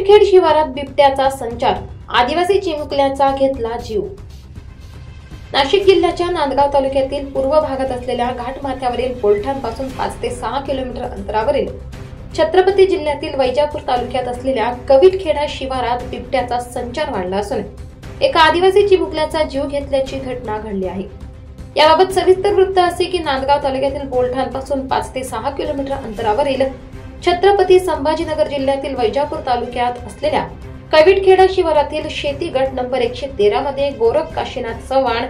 कविटखेड शिवारात बिबट्याचा संचार, आदिवासी चिमुकल्याचा घेतला जीव। नाशिक जिल्ह्याच्या नांदगाव तालुक्यातील पूर्व भागात असलेल्या घाटमाथ्यावरील बोलठाणपासून 5 ते 6 किलोमीटर अंतरावरील छत्रपती जिल्ह्यातील वैजापूर तालुक्यात असलेल्या कविटखेडा शिवारात बिबट्याचा संचार वाढला असून एका आदिवासी चिमुकल्याचा जीव घेतल्याची घटना घडली आहे। याबाबत सविस्तर वृत्त असे की नांदगाव तालुक्यातील बोलठाणपासून 5 ते 6 किलोमीटर अंतरावरील छत्रपती संभाजीनगर जिल्ह्यातील वैजापूर तालुक्यात असलेल्या कविटखेडा शिवारातील शेती गट नंबर 113 मध्ये गोरख काशीनाथ चव्हाण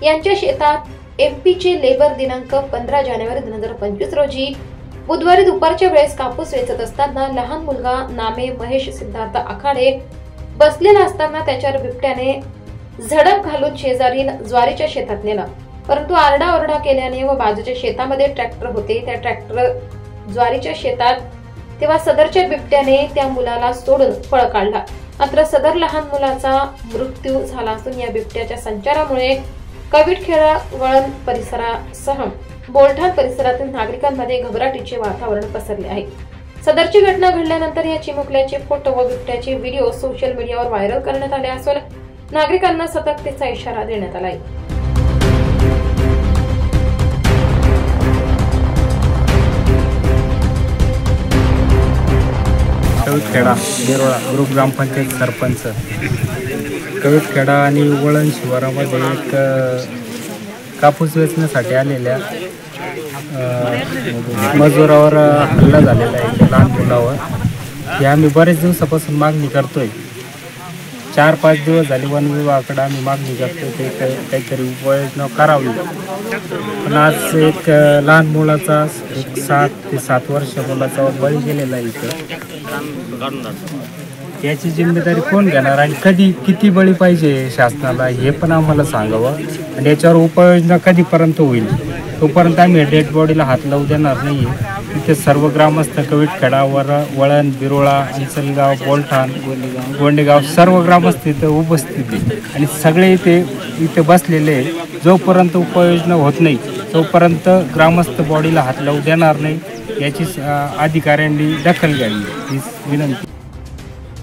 यांच्या शेतात एमपीचे लेबर दिनांक 15 जानेवारी 2025 रोजी बुधवारी दुपारच्या वेळेस कापूस वेचत असताना लहान मुलगा नामे महेश सिद्धार्थ आखाडे बसलेला असताना त्याच्यावर बिबट्याने झडप घालून शेजारील ज्वारीच्या शेतात नेला, परंतु आरडाओरडा केल्याने व बाजूच्या शेतामध्ये ट्रॅक्टर होते त्या ट्रॅक्टर ज्वारीच्या शेतात तेव्हा सदरच्या बिबट्याने त्या मुलाला सोडून पळ काढला। मात्र सदर लहान मुलाचा मृत्यू झाला असून या बिबट्याच्या संचारामुळे कविटखेडा वळण परिसरासह बोलठाण परिसरातील नागरिकांमध्ये घबराटीचे वातावरण पसरले आहे। सदरची घटना घडल्यानंतर या चिमुकल्याचे फोटो व बिबट्याचे व्हिडिओ सोशल मीडियावर व्हायरल करण्यात आले असून नागरिकांना सतर्कतेचा इशारा देण्यात आला आहे। कविटखेडा बिरोळा ग्रुप ग्रामपंचायत सरपंच। कविटखेडा आणि वळण शिवारामध्ये एक कापूस वेचण्यासाठी आलेल्या मजुरावर हल्ला झालेला आहे, लहान मुलावर। हे आम्ही बरेच दिवसापासून मागणी करतोय, 4-5 दिवस झाले वन विभागाकडे आम्ही मागणी करतोय ते काहीतरी उपाययोजना करावी। पण आज एक लहान मुलाचा 7 ते 7 वर्ष मुलाचा बळी गेलेला आहे इथं। याची जिम्मेदारी कोण घेणार आणि कधी किती बळी पाहिजे शासनाला हे पण आम्हाला सांगावं आणि याच्यावर उपाययोजना कधीपर्यंत होईल तोपर्यंत आम्ही डेड बॉडीला हात लावू देणार नाही। इथे सर्व ग्रामस्थ कविटखेडा वळण बिरोळा इंचलगाव बोलठाण गोंडेगाव सर्व ग्रामस्थ इथं उपस्थित आहे आणि सगळे इथे बसलेले जोपर्यंत उपाययोजना होत नाही तोपर्यंत ग्रामस्थ बॉडीला हात लावू देणार नाही याची अधिकाऱ्यांनी दखल घ्यावी ही विनंती।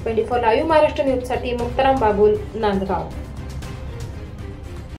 24 लाईव्ह महाराष्ट्र न्यूज साठी मुक्ताराम बाबुल, नांदगाव।